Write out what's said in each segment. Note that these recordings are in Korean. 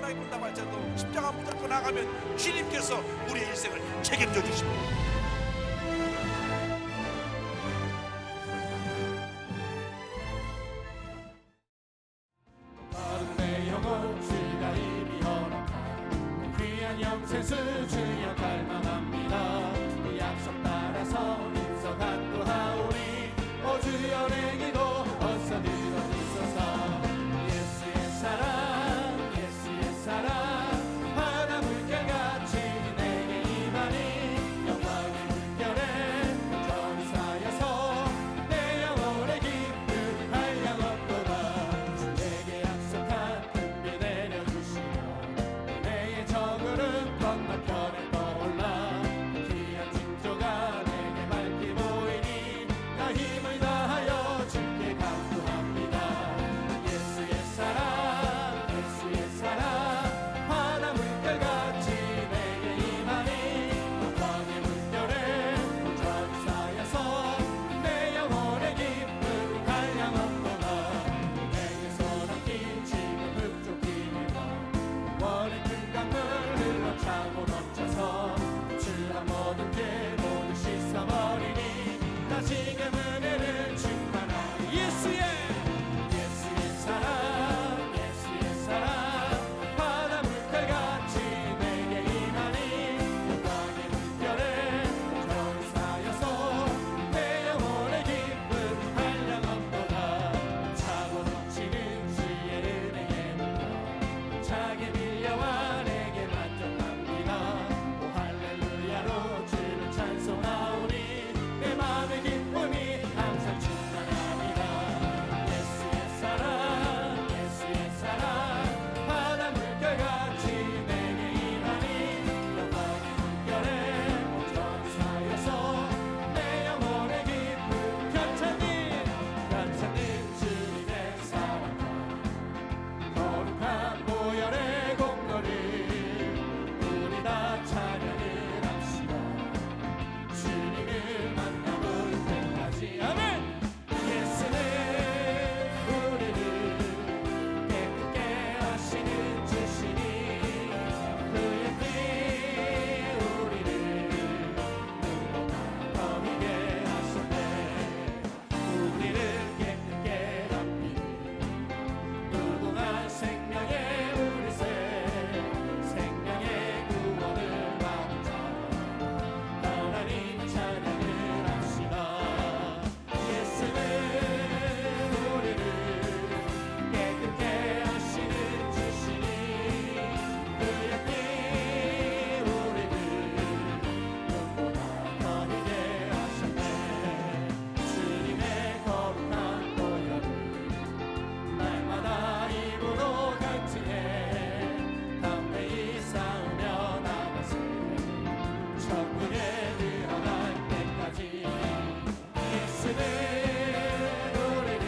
고난이 본다고 할지라도 십자가 붙들고 나가면 주님께서 우리의 일생을 책임져 주십니다. 내 영혼 주가 이미 허락한 귀한 영생수 주여 갈망합니다. 그 약속 따라서 인서간 또 하오니 오 주여 내 기도 어서 들어주소서. 예수의 사랑 예수의 사랑 바다 물결같이 내게 임하니 영광의 물결에 전사여서 내 영혼의 기쁨 한량없도다. 주에게 약속한 금비 내려주시며 내의 저구름 건너편에 떠올라 귀한 징조가 내게 밝히 보이니 나 힘을 다하여 주께 감동합니다. 예수의 사랑 예수의 사랑 바다 물결같이 내게 임하니 영광의 물결에 전사여서 내 영혼의 기쁨 한량없도다. 내게 손안긴 지금 흡족히며 원의 큰 강물 흘러 차고 넘쳐서 주한 모든 죄 모두 씻어버리니 다시금 은혜를 충만하니 예수의 사랑 예수의 사랑 바다 물결같이 내게 임하니 영광의 물결에 전사여서 내 영혼의 기쁨 한량없도다. 차고 넘치는 주의 은혜에 물려 차게 밀려와 내게 만족합니다. 오 할렐루야로 주를 찬송하오니 내 마음의 기쁨이 항상 충만합니다. 예수의 사랑 바다 물결같이 내게 임하니 영광의 물결에 전사여서 내 영혼의 기쁨 편찮는 주님의 사랑과 거룩한 보혈의 공로를 우리 다 찬양을 합시다. 주님을 만나볼 때까지 아멘. 예수는 우리를 깨끗게 하시는 주시니 그의 피 우리를 눈보다 더 희게 하셨네. 우리를 깨끗게 덮이니 무궁한 생명의 우리새 생명의 구원을 받은 자 하나님 찬양을 합시다. 예수는 우리를 깨끗게 하시는 주시니 그의 피 우리를 눈보다 더 희게 하셨네. 주님의 거룩한 보혈을 날마다 입으로 간증해 담대히 싸우며 나가세 천국에 들어갈 때까지. 예수는 우리를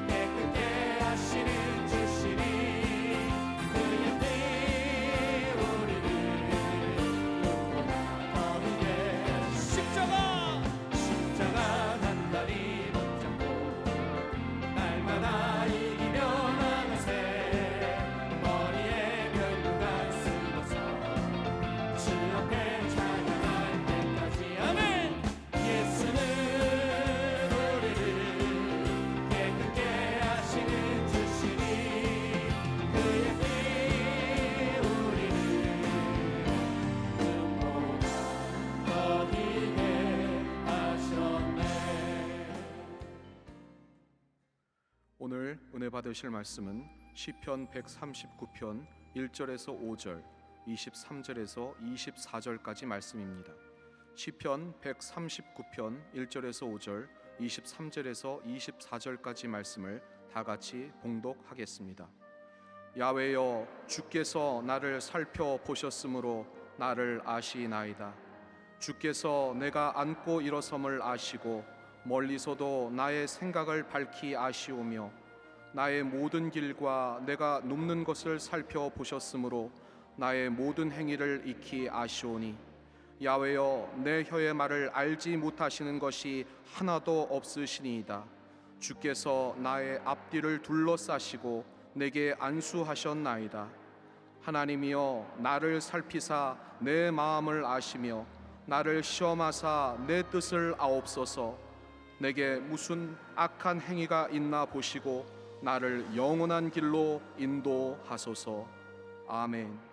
깨끗게 하시는 주시니 그의 피 우리를 눈보다 더 희게 십자가 단단히 붙잡고 날마다 이기며 나가세 머리에 면류관 쓰고서 주 앞에 찬양할 때까지 아멘. 예수는 우리를 깨끗게 하시는 주시니 그의 피 우리를 눈보다 더 희게 하셨네. 오늘 은혜 받으실 말씀은 시편 139편 1절에서 5절, 23절에서 24절까지 말씀입니다. 시편 139편 1절에서 5절, 23절에서 24절까지 말씀을 다 같이 봉독하겠습니다. 야훼여, 주께서 나를 살펴보셨으므로 나를 아시나이다. 주께서 내가 앉고 일어섬을 아시고 멀리서도 나의 생각을 밝히 아시오며 나의 모든 길과 내가 눕는 것을 살펴보셨으므로 나의 모든 행위를 익히 아시오니 야훼여, 내 혀의 말을 알지 못하시는 것이 하나도 없으시니이다. 주께서 나의 앞뒤를 둘러싸시고 내게 안수하셨나이다. 하나님이여 나를 살피사 내 마음을 아시며 나를 시험하사 내 뜻을 아옵소서. 내게 무슨 악한 행위가 있나 보시고 나를 영원한 길로 인도하소서. 아멘.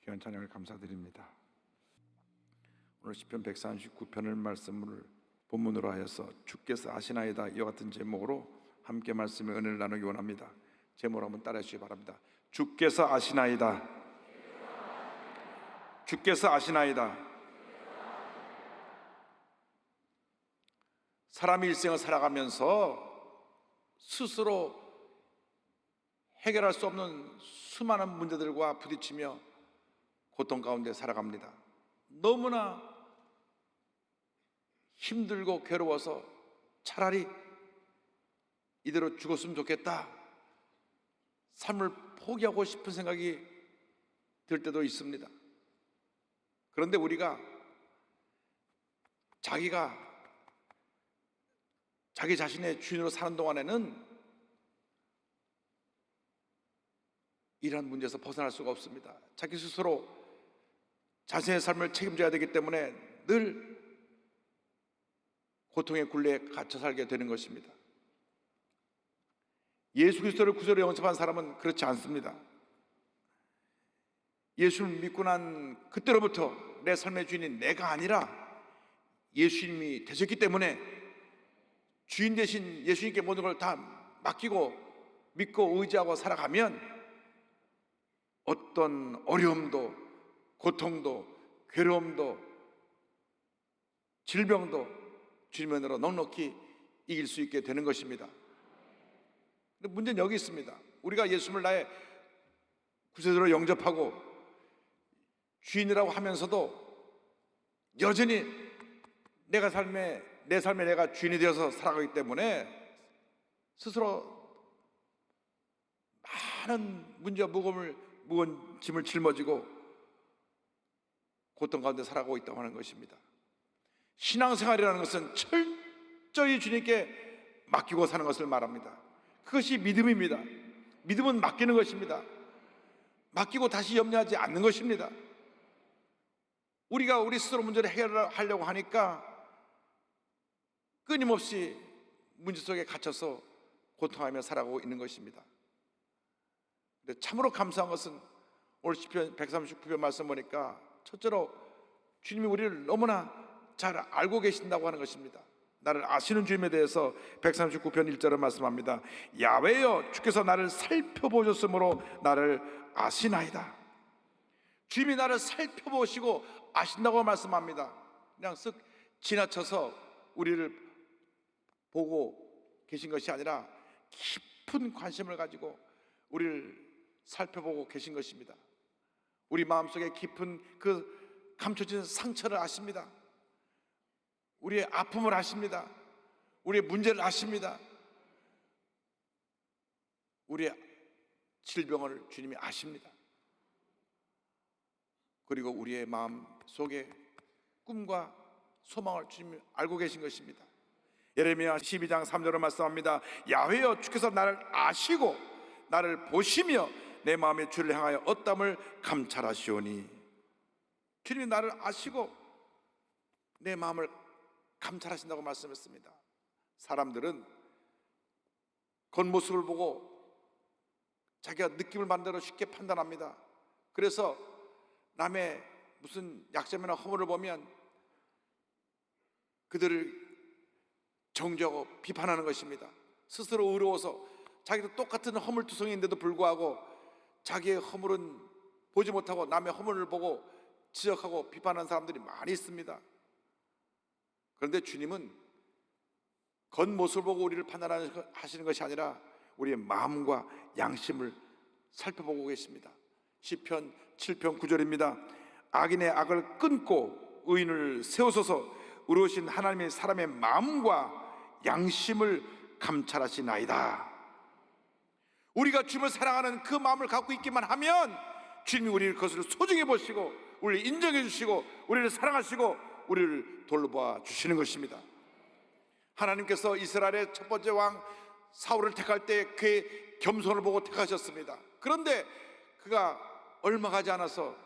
귀한 찬양을 감사드립니다. 오늘 시편 139편을 말씀을 본문으로 하여서 주께서 아시나이다 이와 같은 제목으로 함께 말씀의 은혜를 나누기 원합니다. 제목을 한번 따라해 주시기 바랍니다. 주께서 아시나이다. 주께서 아시나이다. 사람이 일생을 살아가면서 스스로 해결할 수 없는 수많은 문제들과 부딪히며 고통 가운데 살아갑니다. 너무나 힘들고 괴로워서 차라리 이대로 죽었으면 좋겠다, 삶을 포기하고 싶은 생각이 들 때도 있습니다. 그런데 우리가 자기가 자기 자신의 주인으로 사는 동안에는 이러한 문제에서 벗어날 수가 없습니다. 자기 스스로 자신의 삶을 책임져야 되기 때문에 늘 고통의 굴레에 갇혀 살게 되는 것입니다. 예수 그리스도를 구주로 영접한 사람은 그렇지 않습니다. 예수를 믿고 난 그때로부터 내 삶의 주인이 내가 아니라 예수님이 되셨기 때문에 주인 대신 예수님께 모든 걸 다 맡기고 믿고 의지하고 살아가면 어떤 어려움도 고통도 괴로움도 질병도 주님으로 넉넉히 이길 수 있게 되는 것입니다. 근데 문제는 여기 있습니다. 우리가 예수님을 나의 구세주로 영접하고 주인이라고 하면서도 여전히 내 삶에 내가 주인이 되어서 살아가기 때문에 스스로 많은 문제와 무거운 짐을 짊어지고 고통 가운데 살아가고 있다고 하는 것입니다. 신앙생활이라는 것은 철저히 주님께 맡기고 사는 것을 말합니다. 그것이 믿음입니다. 믿음은 맡기는 것입니다. 맡기고 다시 염려하지 않는 것입니다. 우리가 우리 스스로 문제를 해결하려고 하니까 끊임없이 문제 속에 갇혀서 고통하며 살아가고 있는 것입니다. 근데 참으로 감사한 것은 오늘 시편 139편 말씀 보니까 첫째로 주님이 우리를 너무나 잘 알고 계신다고 하는 것입니다. 나를 아시는 주님에 대해서 139편 1절을 말씀합니다. 야훼여 주께서 나를 살펴보셨으므로 나를 아시나이다. 주님이 나를 살펴보시고 아신다고 말씀합니다. 그냥 쓱 지나쳐서 우리를 보고 계신 것이 아니라 깊은 관심을 가지고 우리를 살펴보고 계신 것입니다. 우리 마음속에 깊은 그 감춰진 상처를 아십니다. 우리의 아픔을 아십니다. 우리의 문제를 아십니다. 우리의 질병을 주님이 아십니다. 그리고 우리의 마음 속에 꿈과 소망을 주님이 알고 계신 것입니다. 예레미야 12장 3절을 말씀합니다. 야훼여 주께서 나를 아시고 나를 보시며 내 마음의 주를 향하여 어담을 감찰하시오니. 주님이 나를 아시고 내 마음을 감찰하신다고 말씀했습니다. 사람들은 겉모습을 보고 자기가 느낌을 만들어 쉽게 판단합니다. 그래서 남의 무슨 약점이나 허물을 보면 그들을 정죄하고 비판하는 것입니다. 스스로 의로워서 자기도 똑같은 허물투성이인데도 불구하고 자기의 허물은 보지 못하고 남의 허물을 보고 지적하고 비판하는 사람들이 많이 있습니다. 그런데 주님은 겉모습을 보고 우리를 판단하시는 것이 아니라 우리의 마음과 양심을 살펴보고 계십니다. 시편 7편 9절입니다. 악인의 악을 끊고 의인을 세우소서. 의로우신 하나님의 사람의 마음과 양심을 감찰하시나이다. 우리가 주님을 사랑하는 그 마음을 갖고 있기만 하면 주님이 우리를 그것을 소중히 보시고 우리를 인정해 주시고 우리를 사랑하시고 우리를 돌봐 주시는 것입니다. 하나님께서 이스라엘의 첫 번째 왕 사울을 택할 때 그의 겸손을 보고 택하셨습니다. 그런데 그가 얼마 가지 않아서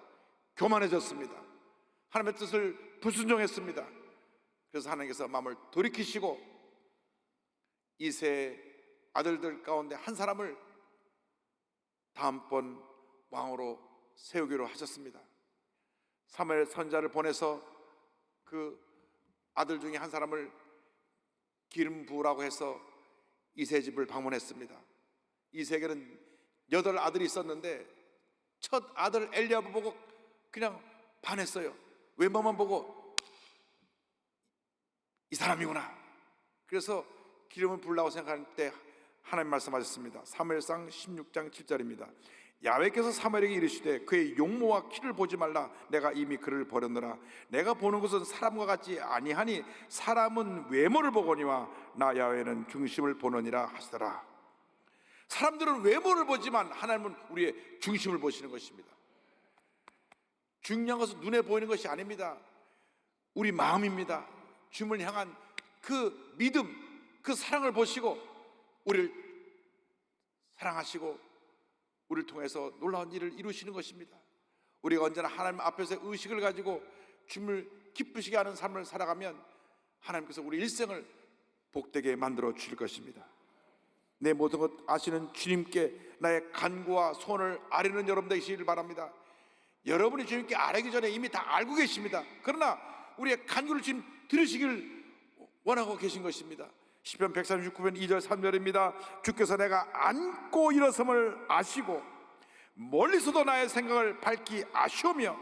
교만해졌습니다. 하나님의 뜻을 불순종했습니다. 그래서 하나님께서 마음을 돌이키시고 이세의 아들들 가운데 한 사람을 다음번 왕으로 세우기로 하셨습니다. 사무엘 선지자를 보내서 그 아들 중에 한 사람을 기름 부으라고 해서 이세의 집을 방문했습니다. 이세에게는 8 아들이 있었는데 첫 아들 엘리야부 보고 그냥 반했어요. 외모만 보고 이 사람이구나. 그래서 기름을 부으려고 생각할 때 하나님 말씀하셨습니다. 사무엘상 16장 7절입니다. 야훼께서 사무엘에게 이르시되 그의 용모와 키를 보지 말라. 내가 이미 그를 버렸노라. 내가 보는 것은 사람과 같지 아니하니 사람은 외모를 보거니와 나 야훼는 중심을 보느니라 하시더라. 사람들은 외모를 보지만 하나님은 우리의 중심을 보시는 것입니다. 중요한 것은 눈에 보이는 것이 아닙니다. 우리 마음입니다. 주님을 향한 그 믿음, 그 사랑을 보시고 우리를 사랑하시고 우리를 통해서 놀라운 일을 이루시는 것입니다. 우리가 언제나 하나님 앞에서 의식을 가지고 주님을 기쁘시게 하는 삶을 살아가면 하나님께서 우리 일생을 복되게 만들어 주실 것입니다. 내 모든 것 아시는 주님께 나의 간구와 소원을 아뢰는 여러분 되시기를 바랍니다. 여러분이 주님께 아뢰기 전에 이미 다 알고 계십니다. 그러나 우리의 간구를 지금 들으시길 원하고 계신 것입니다. 시편 139편 2절 3절입니다. 주께서 내가 앉고 일어섬을 아시고 멀리서도 나의 생각을 밝히 아시오며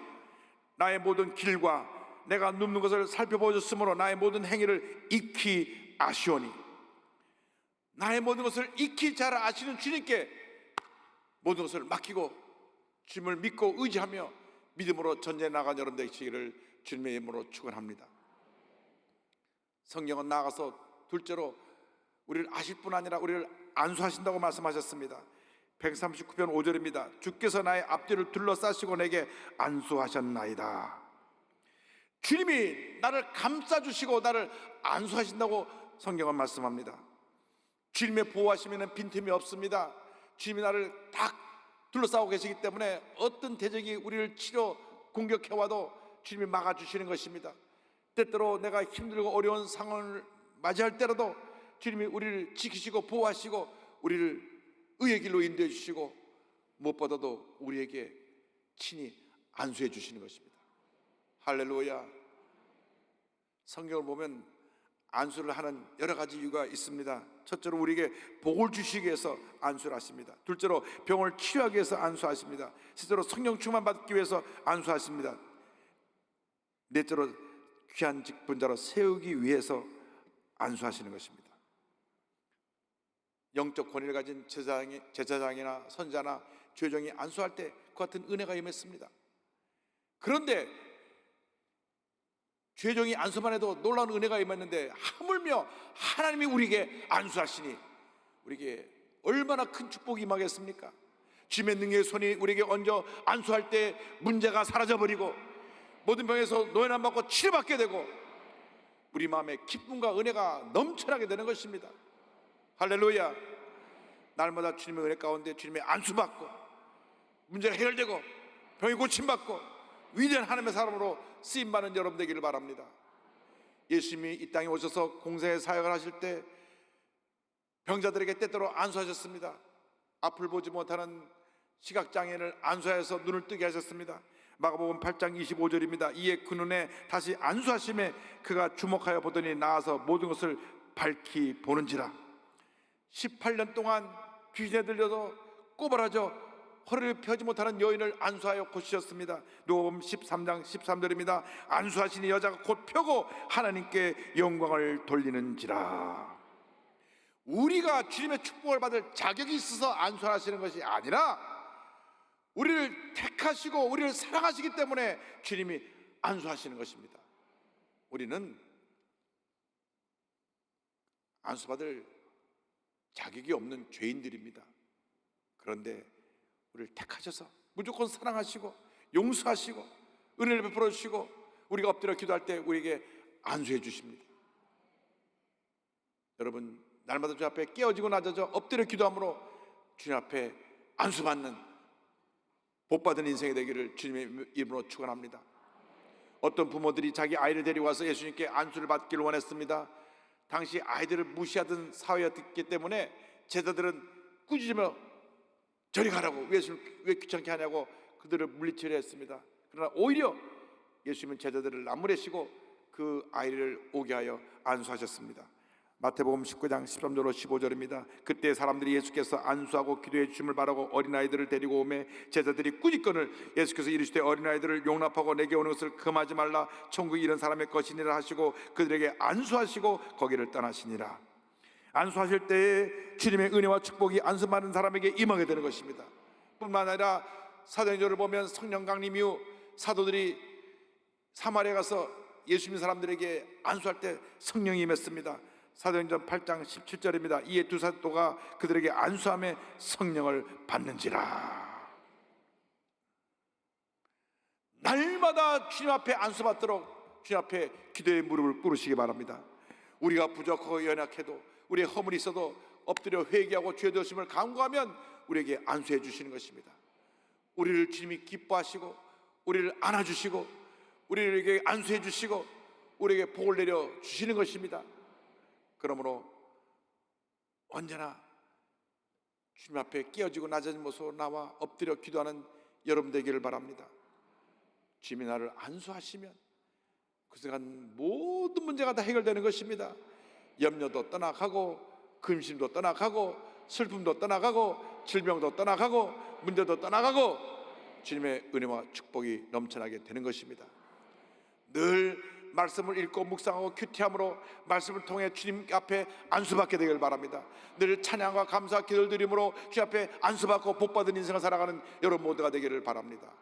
나의 모든 길과 내가 눕는 것을 살펴보셨으므로 나의 모든 행위를 익히 아시오니. 나의 모든 것을 익히 잘 아시는 주님께 모든 것을 맡기고 주님을 믿고 의지하며 믿음으로 전쟁에 나간 여러분 되시기를 주님의 이름으로 축원합니다. 성경은 나아가서 둘째로 우리를 아실 뿐 아니라 우리를 안수하신다고 말씀하셨습니다. 139편 5절입니다. 주께서 나의 앞뒤를 둘러싸시고 내게 안수하셨나이다. 주님이 나를 감싸주시고 나를 안수하신다고 성경은 말씀합니다. 주님의 보호하심에는 빈틈이 없습니다. 주님이 나를 딱 둘러싸고 계시기 때문에 어떤 대적이 우리를 치려 공격해와도 주님이 막아주시는 것입니다. 때때로 내가 힘들고 어려운 상황을 맞이할 때라도 주님이 우리를 지키시고 보호하시고 우리를 의의 길로 인도해 주시고 무엇보다도 우리에게 친히 안수해 주시는 것입니다. 할렐루야. 성경을 보면 안수를 하는 여러 가지 이유가 있습니다. 첫째로 우리에게 복을 주시기 위해서 안수를 하십니다. 둘째로 병을 치료하기 위해서 안수하십니다. 셋째로 성령 충만 받기 위해서 안수하십니다. 넷째로 귀한 직분자로 세우기 위해서 안수하시는 것입니다. 영적 권위를 가진 제사장이나 선자나 죄종이 안수할 때 그 같은 은혜가 임했습니다. 그런데 죄종이 안수만 해도 놀라운 은혜가 임했는데 하물며 하나님이 우리에게 안수하시니 우리에게 얼마나 큰 축복이 임하겠습니까? 주님의 능력의 손이 우리에게 얹어 안수할 때 문제가 사라져버리고 모든 병에서 노연함 받고 치료받게 되고 우리 마음에 기쁨과 은혜가 넘쳐나게 되는 것입니다. 할렐루야. 날마다 주님의 은혜 가운데 주님의 안수받고 문제가 해결되고 병이 고침받고 위대한 하나님의 사람으로 쓰임받는 여러분 되기를 바랍니다. 예수님이 이 땅에 오셔서 공생의 사역을 하실 때 병자들에게 때때로 안수하셨습니다. 앞을 보지 못하는 시각장애인을 안수하여서 눈을 뜨게 하셨습니다. 마가복음 8장 25절입니다. 이에 그 눈에 다시 안수하심에 그가 주목하여 보더니 나아서 모든 것을 밝히 보는지라. 18년 동안 귀신에 들려서 꼬부라져 허리를 펴지 못하는 여인을 안수하여 고치셨습니다. 누가복음 13장 13절입니다. 안수하시니 여자가 곧 펴고 하나님께 영광을 돌리는지라. 우리가 주님의 축복을 받을 자격이 있어서 안수하시는 것이 아니라 우리를 택하시고 우리를 사랑하시기 때문에 주님이 안수하시는 것입니다. 우리는 안수받을 자격이 없는 죄인들입니다. 그런데 우리를 택하셔서 무조건 사랑하시고 용서하시고 은혜를 베풀어 주시고 우리가 엎드려 기도할 때 우리에게 안수해 주십니다. 여러분, 날마다 주님 앞에 깨어지고 낮아져 엎드려 기도함으로 주님 앞에 안수받는 복받은 인생이 되기를 주님의 이름으로 축원합니다. 어떤 부모들이 자기 아이를 데리고와서 예수님께 안수를 받기를 원했습니다. 당시 아이들을 무시하던 사회였기 때문에 제자들은 꾸짖으며 저리 가라고, 왜 귀찮게 하냐고 그들을 물리치려 했습니다. 그러나 오히려 예수님은 제자들을 나무래시고 그 아이를 오게 하여 안수하셨습니다. 마태복음 19장 13절로 15절입니다. 그때 사람들이 예수께서 안수하고 기도해 주심을 바라고 어린아이들을 데리고 오매 제자들이 꾸짖거늘 예수께서 이르시되 어린아이들을 용납하고 내게 오는 것을 금하지 말라. 천국이 이런 사람의 것이니라 하시고 그들에게 안수하시고 거기를 떠나시니라. 안수하실 때에 주님의 은혜와 축복이 안수받는 사람에게 임하게 되는 것입니다. 뿐만 아니라 사도행전을 보면 성령 강림 이후 사도들이 사마리아 가서 예수 믿는 사람들에게 안수할 때 성령이 임했습니다. 사도행전 8장 17절입니다. 이에 두 사도가 그들에게 안수함에 성령을 받는지라. 날마다 주님 앞에 안수받도록 주님 앞에 기도의 무릎을 꿇으시기 바랍니다. 우리가 부족하고 연약해도 우리의 허물이 있어도 엎드려 회개하고 죄되심을 간구하면 우리에게 안수해 주시는 것입니다. 우리를 주님이 기뻐하시고 우리를 안아주시고 우리에게 안수해 주시고 우리에게 복을 내려 주시는 것입니다. 그러므로 언제나 주님 앞에 깨어지고 낮아진 모습으로 나와 엎드려 기도하는 여러분 되기를 바랍니다. 주님이 나를 안수하시면 그 순간 모든 문제가 다 해결되는 것입니다. 염려도 떠나가고 근심도 떠나가고 슬픔도 떠나가고 질병도 떠나가고 문제도 떠나가고 주님의 은혜와 축복이 넘쳐나게 되는 것입니다. 늘 말씀을 읽고 묵상하고 큐티함으로 말씀을 통해 주님 앞에 안수받게 되길 바랍니다. 늘 찬양과 감사 기도를 드림으로 주님 앞에 안수받고 복받은 인생을 살아가는 여러분 모두가 되기를 바랍니다.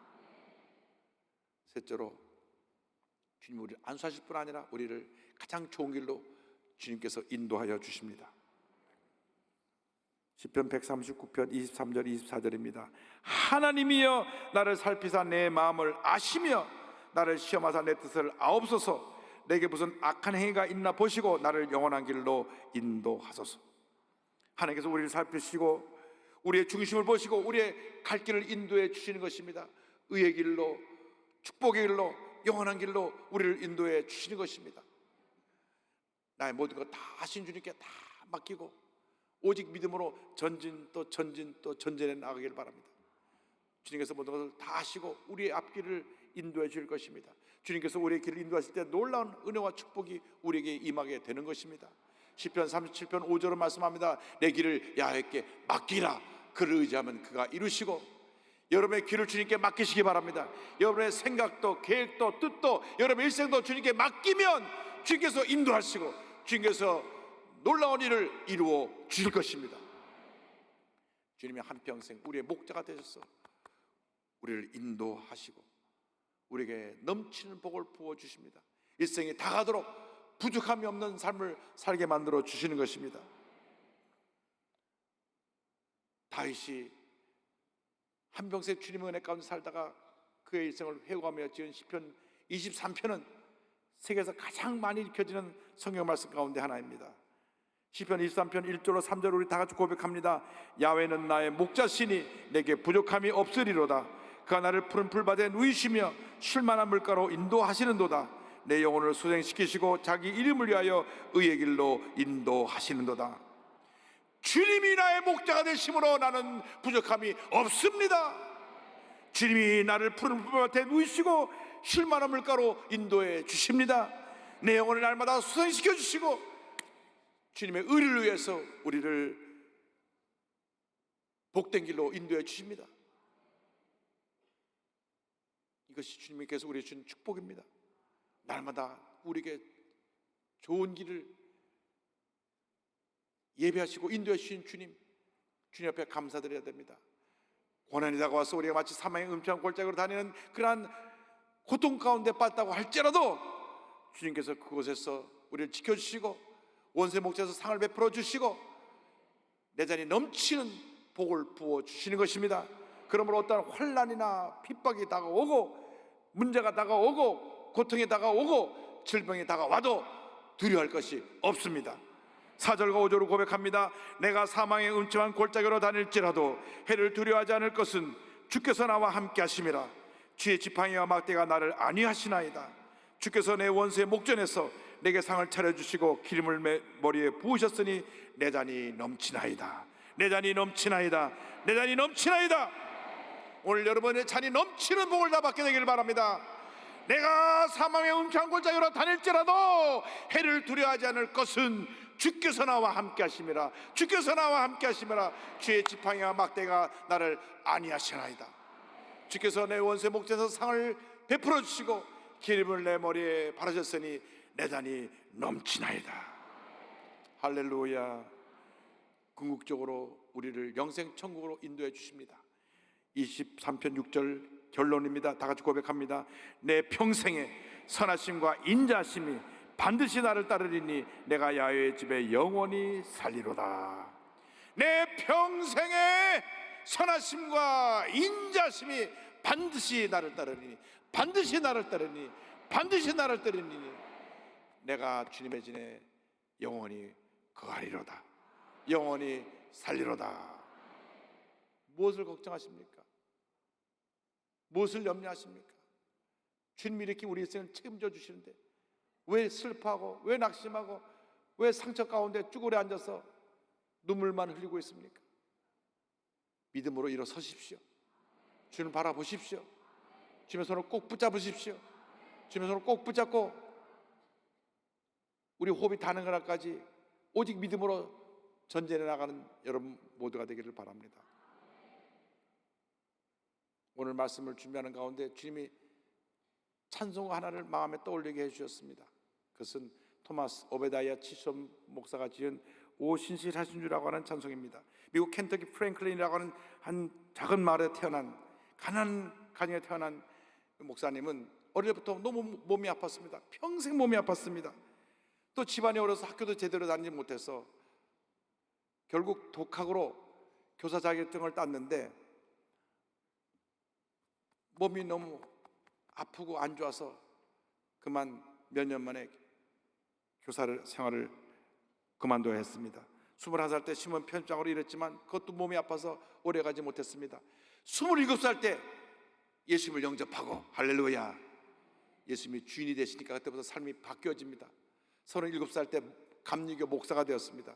셋째로, 주님 우리를 안수하실 뿐 아니라 우리를 가장 좋은 길로 주님께서 인도하여 주십니다. 시편 139편 23절 24절입니다. 하나님이여 나를 살피사 내 마음을 아시며 나를 시험하사 내 뜻을 아옵소서. 내게 무슨 악한 행위가 있나 보시고 나를 영원한 길로 인도하소서. 하나님께서 우리를 살피시고 우리의 중심을 보시고 우리의 갈 길을 인도해 주시는 것입니다. 의의 길로, 축복의 길로, 영원한 길로 우리를 인도해 주시는 것입니다. 나의 모든 것 다 하신 주님께 다 맡기고 오직 믿음으로 전진 또 전진 또 전진해 나가길 바랍니다. 주님께서 모든 것을 다 하시고 우리의 앞길을 인도해 주실 것입니다. 주님께서 우리의 길을 인도하실 때 놀라운 은혜와 축복이 우리에게 임하게 되는 것입니다. 시편 37편 5절은 말씀합니다. 내 길을 야훼께 맡기라. 그를 의지하면 그가 이루시고. 여러분의 길을 주님께 맡기시기 바랍니다. 여러분의 생각도 계획도 뜻도 여러분의 일생도 주님께 맡기면 주님께서 인도하시고 주님께서 놀라운 일을 이루어 주실 것입니다. 주님이 한평생 우리의 목자가 되셔서 우리를 인도하시고 우리에게 넘치는 복을 부어주십니다. 일생이 다가도록 부족함이 없는 삶을 살게 만들어 주시는 것입니다. 다윗이 한평생 주님의 은혜 가운데 살다가 그의 일생을 회고하며 지은 시편 23편은 세계에서 가장 많이 읽혀지는 성경 말씀 가운데 하나입니다. 시편 23편 1절로 3절 우리 다 같이 고백합니다. 야훼는 나의 목자시니 내게 부족함이 없으리로다. 그가 나를 푸른 풀밭에 누이시며 쉴만한 물가로 인도하시는도다. 내 영혼을 수생시키시고 자기 이름을 위하여 의의 길로 인도하시는도다. 주님이 나의 목자가 되심으로 나는 부족함이 없습니다. 주님이 나를 푸른 풀밭에 누이시고 쉴만한 물가로 인도해 주십니다. 내 영혼을 날마다 수생시켜 주시고 주님의 의를 위해서 우리를 복된 길로 인도해 주십니다. 이것이 주님께서 우리에게 주신 축복입니다. 날마다 우리에게 좋은 길을 예배하시고 인도해 주신 주님 앞에 감사드려야 됩니다. 고난이 다가와서 우리가 마치 사망의 음침한 골짜기로 다니는 그러한 고통 가운데 빠졌다고 할지라도 주님께서 그곳에서 우리를 지켜주시고 원수의 목자에서 상을 베풀어 주시고 내 자리 넘치는 복을 부어 주시는 것입니다. 그러므로 어떤 환난이나 핍박이 다가오고 문제가 다가오고 고통이 다가오고 질병이 다가와도 두려워할 것이 없습니다. 4절과 5절을 고백합니다. 내가 사망의 음침한 골짜기로 다닐지라도 해를 두려워하지 않을 것은 주께서 나와 함께 하심이라. 주의 지팡이와 막대가 나를 안위하시나이다. 주께서 내 원수의 목전에서 내게 상을 차려주시고 기름을 머리에 부으셨으니 내 잔이 넘치나이다. 내 잔이 넘치나이다. 내 잔이 넘치나이다. 오늘 여러분의 잔이 넘치는 복을 다 받게 되기를 바랍니다. 내가 사망의 음침한 골짜기로 다닐지라도 해를 두려워하지 않을 것은 주께서 나와 함께 하심이라. 주께서 나와 함께 하심이라. 주의 지팡이와 막대가 나를 안위하시나이다. 주께서 내 원수의 목전에서 상을 베풀어 주시고 기름을 내 머리에 바르셨으니 내 잔이 넘치나이다. 할렐루야. 궁극적으로 우리를 영생 천국으로 인도해 주십니다. 23편 6절 결론입니다. 다 같이 고백합니다. 내 평생에 선하심과 인자하심이 반드시 나를 따르리니 내가 야훼의 집에 영원히 살리로다. 내 평생에 선하심과 인자하심이 반드시 나를 따르리니 반드시 나를 따르니 반드시 나를 따르니 내가 주님의 진에 영원히 거하리로다. 영원히 살리로다. 무엇을 걱정하십니까? 무엇을 염려하십니까? 주님이 이렇게 우리 인생을 책임져 주시는데 왜 슬퍼하고 왜 낙심하고 왜 상처 가운데 쭈그려 앉아서 눈물만 흘리고 있습니까? 믿음으로 일어서십시오. 주님을 바라보십시오. 주님의 손을 꼭 붙잡으십시오. 주님의 손을 꼭 붙잡고 우리 호흡이 닿는 그날까지 오직 믿음으로 전진해 나가는 여러분 모두가 되기를 바랍니다. 오늘 말씀을 준비하는 가운데 주님이 찬송 하나를 마음에 떠올리게 해주셨습니다. 그것은 토마스 오베다이아 치숑 목사가 지은 오신실하신 주라고 하는 찬송입니다. 미국 켄터키 프랭클린이라고 하는 한 작은 마을에 태어난 가난한 가정에 태어난 목사님은 어릴 때부터 너무 몸이 아팠습니다. 평생 몸이 아팠습니다. 또 집안이 어려서 학교도 제대로 다니지 못해서 결국 독학으로 교사 자격증을 땄는데 몸이 너무 아프고 안 좋아서 그만 몇 년 만에 교사를 생활을 그만둬야 했습니다. 21살 때 신문 편집장으로 일했지만 그것도 몸이 아파서 오래 가지 못했습니다. 27살 때 예수님을 영접하고 할렐루야, 예수님이 주인이 되시니까 그때부터 삶이 바뀌어집니다. 37살 때 감리교 목사가 되었습니다.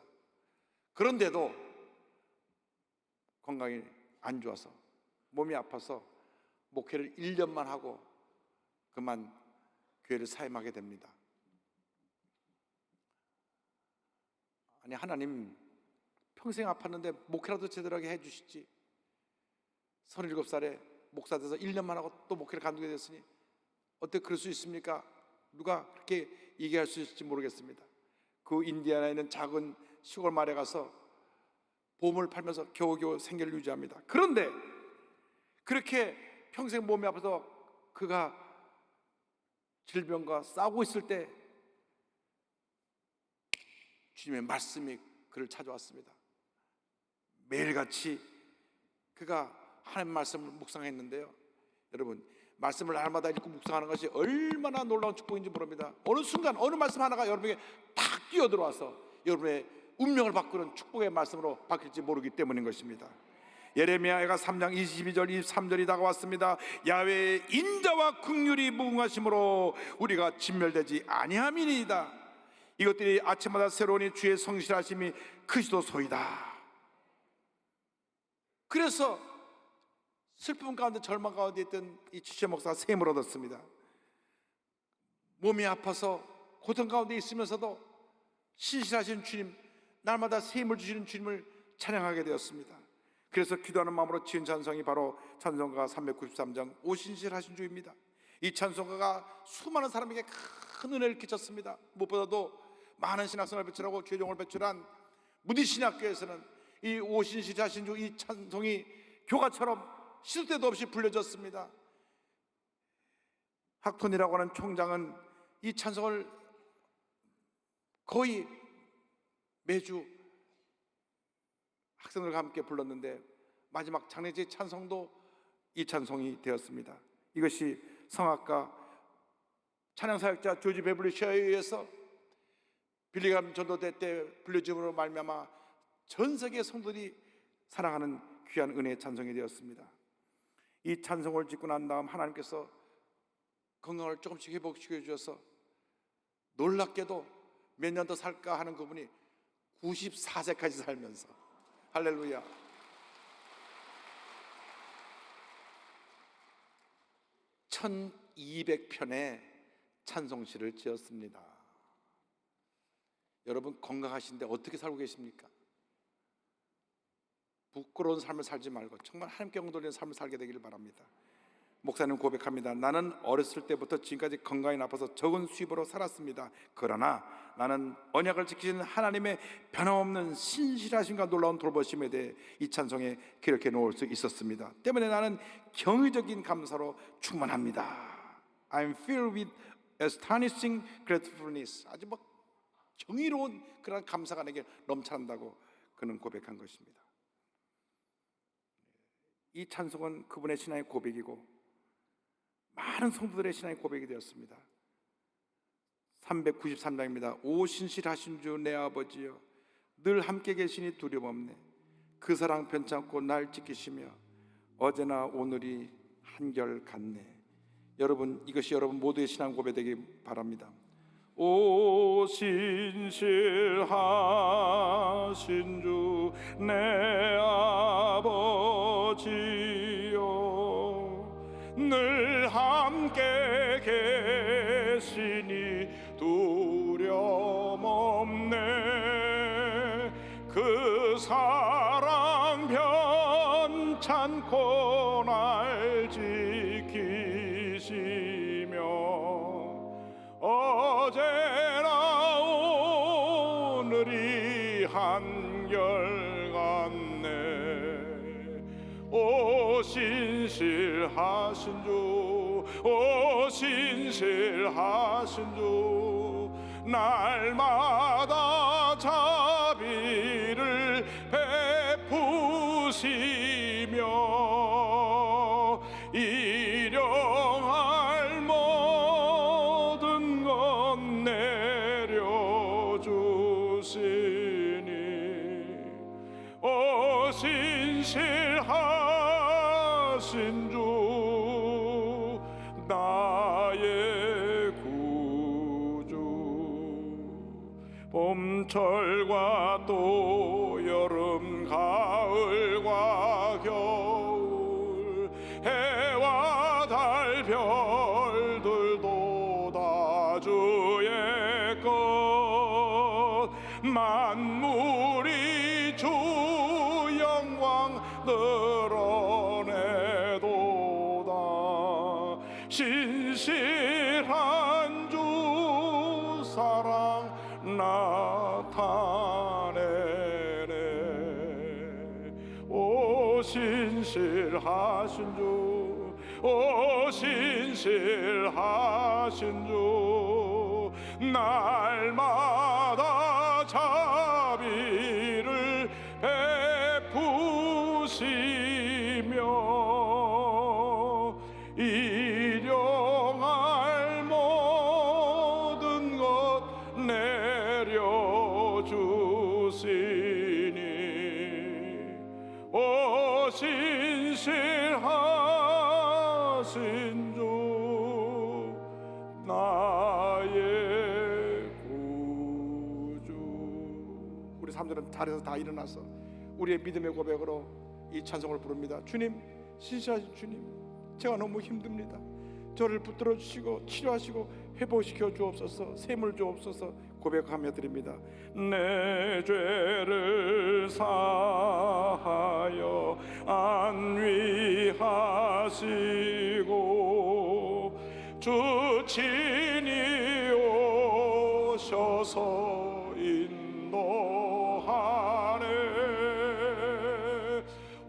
그런데도 건강이 안 좋아서 몸이 아파서 목회를 1년만 하고 그만 교회를 사임하게 됩니다. 아니, 하나님 평생 아팠는데 목회라도 제대로 하게 해주시지, 37살에 목사 돼서 1년만 하고 또 목회를 간두게 됐으니 어떻게 그럴 수 있습니까? 누가 그렇게 얘기할 수 있을지 모르겠습니다. 그 인디아나에 있는 작은 시골 마을에 가서 보험을 팔면서 겨우겨우 생계를 유지합니다. 그런데 그렇게 평생 몸이 아파서 그가 질병과 싸우고 있을 때 주님의 말씀이 그를 찾아왔습니다. 매일같이 그가 하나님 말씀을 묵상했는데요, 여러분, 말씀을 날마다 읽고 묵상하는 것이 얼마나 놀라운 축복인지 모릅니다. 어느 순간 어느 말씀 하나가 여러분에게 탁 뛰어들어와서 여러분의 운명을 바꾸는 축복의 말씀으로 바뀔지 모르기 때문인 것입니다. 예레미야가 3장 22절 23절이 다가왔습니다. 야훼의 인자와 긍휼이 무궁하심으로 우리가 진멸되지 아니함이니이다. 이것들이 아침마다 새로우니 주의 성실하심이 크시도소이다. 그래서 슬픔 가운데 절망 가운데 있던 이 치숑 목사가 샘을 얻었습니다. 몸이 아파서 고통 가운데 있으면서도 신실하신 주님, 날마다 샘을 주시는 주님을 찬양하게 되었습니다. 그래서 기도하는 마음으로 지은 찬송이 바로 찬송가 393장 오신실하신 주입니다. 이 찬송가가 수많은 사람에게 큰 은혜를 끼쳤습니다. 무엇보다도 많은 신학생을 배출하고 죄종을 배출한 무디신학교에서는 이 오신실하신 주 이 찬송이 교가처럼 시도 때도 없이 불려졌습니다. 학톤이라고 하는 총장은 이 찬송을 거의 매주 학생들과 함께 불렀는데 마지막 장례제 찬송도 이 찬송이 되었습니다. 이것이 성악가 찬양사역자 조지 베블리셔에 의해서 빌리감 전도대 때 불려짐으로 말미암아 전 세계 성도들이 사랑하는 귀한 은혜의 찬송이 되었습니다. 이 찬송을 짓고 난 다음 하나님께서 건강을 조금씩 회복시켜 주셔서 놀랍게도 몇 년 더 살까 하는 그분이 94세까지 살면서, 할렐루야, 1200편의 찬송시를 지었습니다. 여러분 건강하신데 어떻게 살고 계십니까? 부끄러운 삶을 살지 말고 정말 하나님께 영광 돌리는 삶을 살게 되기를 바랍니다. 목사님 고백합니다. 나는 어렸을 때부터 지금까지 건강이 나빠서 적은 수입으로 살았습니다. 그러나 나는 언약을 지키시는 하나님의 변함없는 신실하심과 놀라운 돌보심에 대해 이 찬송에 기록해 놓을 수 있었습니다. 때문에 나는 경의적인 감사로 충만합니다. I'm filled with astonishing gratefulness. 아주 정의로운 그런 감사가 내게 넘쳐난다고 그는 고백한 것입니다. 이 찬송은 그분의 신앙의 고백이고 많은 성도들의 신앙의 고백이 되었습니다. 393장입니다. 오 신실하신 주 내 아버지여, 늘 함께 계시니 두려움 없네. 그 사랑 변찮고 날 지키시며 어제나 오늘이 한결같네. 여러분, 이것이 여러분 모두의 신앙 고백 되기 바랍니다. 오 신실하신 주 내 아버지여, 늘 함께 계시니 두려움 없네. 그 사랑 변찮고 날 지키시며 어제나 오늘이 한결같네. 오 신실하신 주, 오 신실하신 주, 날마다 자비를 베푸시며 일용할 모든 것 내려주시니. 오 신실하신 주, 나의 구주. 봄철과 또 여름 가을과 겨울, 해와 달 별들도 다 주의 것. 만물이 주 영광 드러내도다. 신실한 주 사랑 나타내네. 오 신실하신 주, 오 신실하신 주, 날마다 자비를 베푸시며 일용할 모든 것 내려주시니. 오 신실하신 주, 나의 구주. 우리 사람들은 자리에서 다 일어나서 우리의 믿음의 고백으로 이 찬송을 부릅니다. 주님, 신실하신 주님, 제가 너무 힘듭니다. 저를 붙들어 주시고 치료하시고 회복시켜 주옵소서. 샘을 주옵소서. 고백하며 드립니다. 내 죄를 사하여 안위하시고 주 친히 오셔서 인도하네.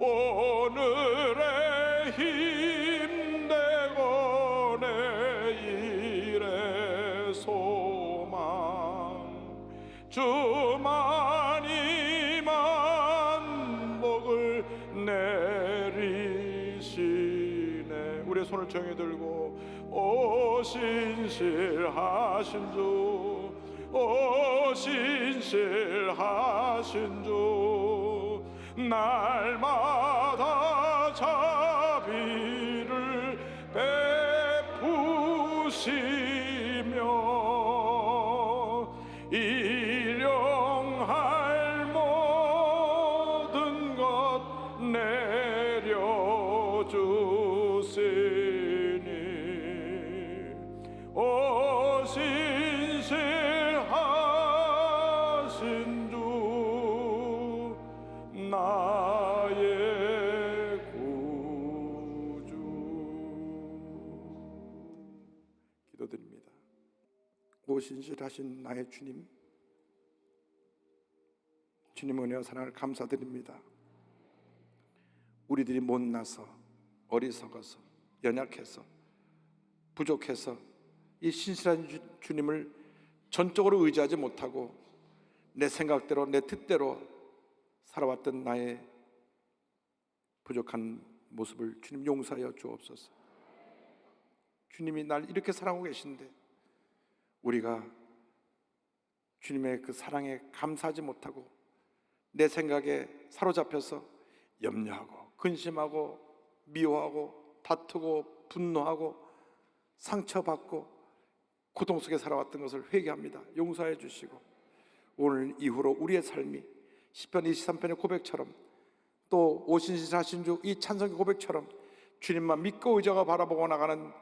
오늘의 힘되고 내일의 소망, 주만이 만복을 내리시네. 우리의 손을 정해 들고 오 신실하신 주, 오 신실하신 주, 날마다 자비를 베푸시며 일용할 모든 것 내려주시니. 오 신실하신 주, 나의 구주. 기도드립니다. 오 신실하신 나의 주님, 주님 은혜와 사랑을 감사드립니다. 우리들이 못나서 어리석어서 연약해서 부족해서 이 신실한 주님을 전적으로 의지하지 못하고 내 생각대로 내 뜻대로 살아왔던 나의 부족한 모습을 주님 용서하여 주옵소서. 주님이 날 이렇게 사랑하고 계신데 우리가 주님의 그 사랑에 감사하지 못하고 내 생각에 사로잡혀서 염려하고 근심하고 미워하고 다투고 분노하고 상처받고 고통 속에 살아왔던 것을 회개합니다. 용서해 주시고 오늘 이후로 우리의 삶이 시편 23편의 고백처럼 또 오신실하신 주 이 찬송의 고백처럼 주님만 믿고 의지하고 바라보고 나가는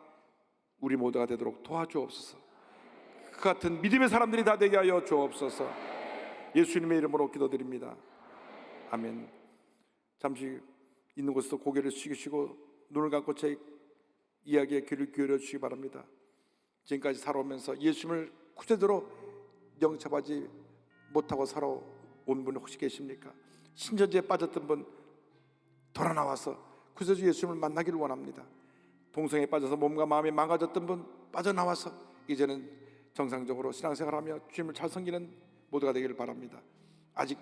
우리 모두가 되도록 도와주옵소서. 그 같은 믿음의 사람들이 다 되게 하여 주옵소서. 예수님의 이름으로 기도드립니다. 아멘. 잠시 있는 곳에서 고개를 숙이시고 눈을 감고 제 이야기에 귀를 기울여 주시기 바랍니다. 지금까지 살아오면서 예수님을 구체적으로 영접하지 못하고 살아온 분 혹시 계십니까? 신천지에 빠졌던 분 돌아 나와서 구세주 예수님을 만나기를 원합니다. 동성애에 빠져서 몸과 마음이 망가졌던 분 빠져나와서 이제는 정상적으로 신앙생활하며 주님을 잘 섬기는 모두가 되기를 바랍니다. 아직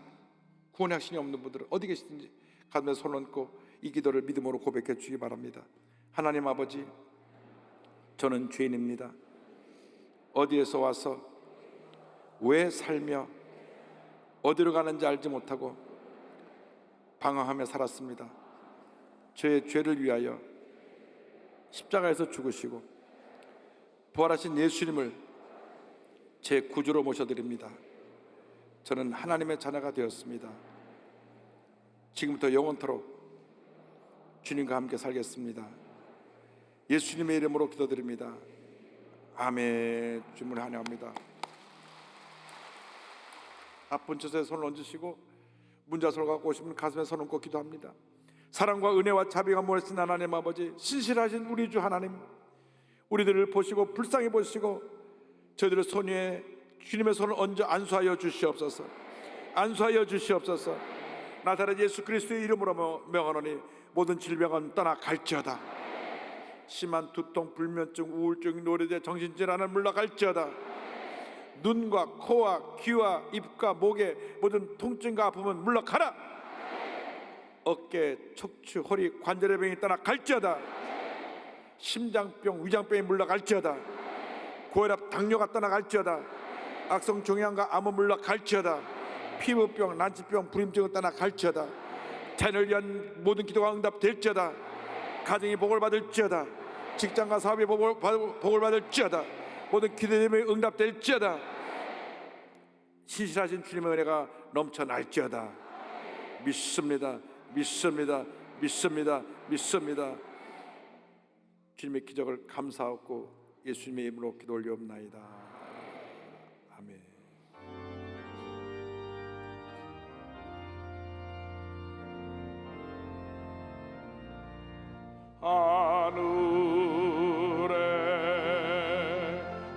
구원의 확신이 없는 분들은 어디 계시든지 가슴에 손을 얹고 이 기도를 믿음으로 고백해 주시기 바랍니다. 하나님 아버지, 저는 죄인입니다. 어디에서 와서 왜 살며 어디로 가는지 알지 못하고 방황하며 살았습니다. 저의 죄를 위하여 십자가에서 죽으시고 부활하신 예수님을 제 구주로 모셔드립니다. 저는 하나님의 자녀가 되었습니다. 지금부터 영원토록 주님과 함께 살겠습니다. 예수님의 이름으로 기도드립니다. 아멘. 주님을 환영합니다. 아픈 처소에 손을 얹으시고 문자손을 갖고 오시면 가슴에 손을 얹고 기도합니다. 사랑과 은혜와 자비가 모여진 하나님 아버지, 신실하신 우리 주 하나님, 우리들을 보시고 불쌍히 보시고 저희들의 손 위에 주님의 손을 얹어 안수하여 주시옵소서. 안수하여 주시옵소서. 나사렛 예수 그리스도의 이름으로 명하노니 모든 질병은 떠나갈지어다. 심한 두통, 불면증, 우울증, 노래대, 정신질환은 물러갈지어다. 눈과 코와 귀와 입과 목의 모든 통증과 아픔은 물러가라. 어깨, 척추, 허리, 관절의 병이 떠나갈지어다. 심장병, 위장병이 물러갈지어다. 고혈압, 당뇨가 떠나갈지어다. 악성 종양과 암은 물러갈지어다. 피부병, 난치병, 불임증은 떠나갈지어다. 자녀를 위한 모든 기도가 응답될지어다. 가정이 복을 받을지어다. 직장과 사업이 복을 받을지어다. 모든 기도님이 응답될지어다. 신실하신 주님의 은혜가 넘쳐날지어다. 믿습니다. 믿습니다. 믿습니다. 믿습니다. 주님의 기적을 감사하고 예수님의 이름으로 기도 올리옵나이다. 아멘. 하늘에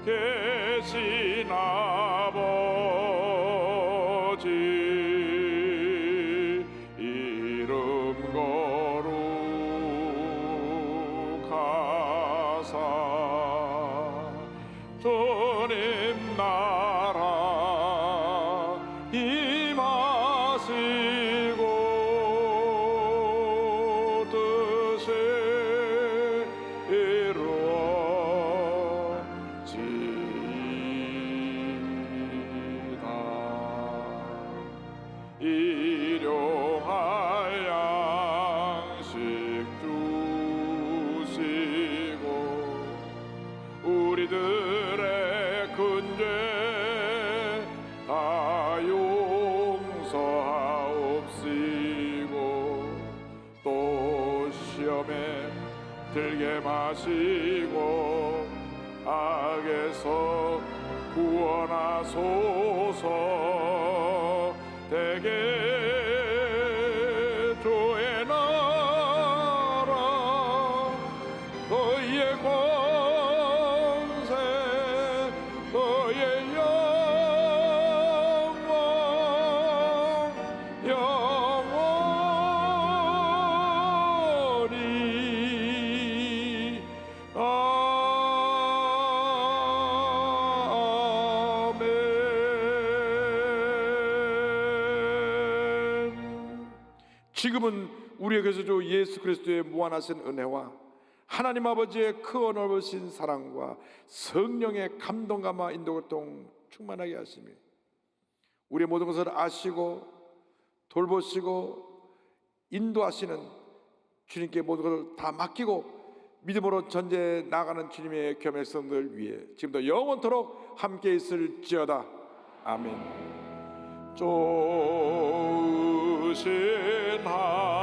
계신 아버지, 이름 거룩하사 주님 나라 임하시고 뜻이 이루어지이다. 일용할 양식 주시고 우리들의 근죄 다 용서하옵시고 또 시험에 들게 마시고 악에서 구원하소서. 대개 주의 나라 너희의 권세 너희의 영광 영원히 지금은 우리에게서 주 예수 그리스도의 무한하신 은혜와 하나님 아버지의 크고 넓으신 사랑과 성령의 감동감화 인도교통 충만하게 하시며 우리의 모든 것을 아시고 돌보시고 인도하시는 주님께 모든 것을 다 맡기고 믿음으로 전제해 나가는 주님의 겸액성들 위해 지금도 영원토록 함께 있을지어다. 아멘. 좋으신 하나님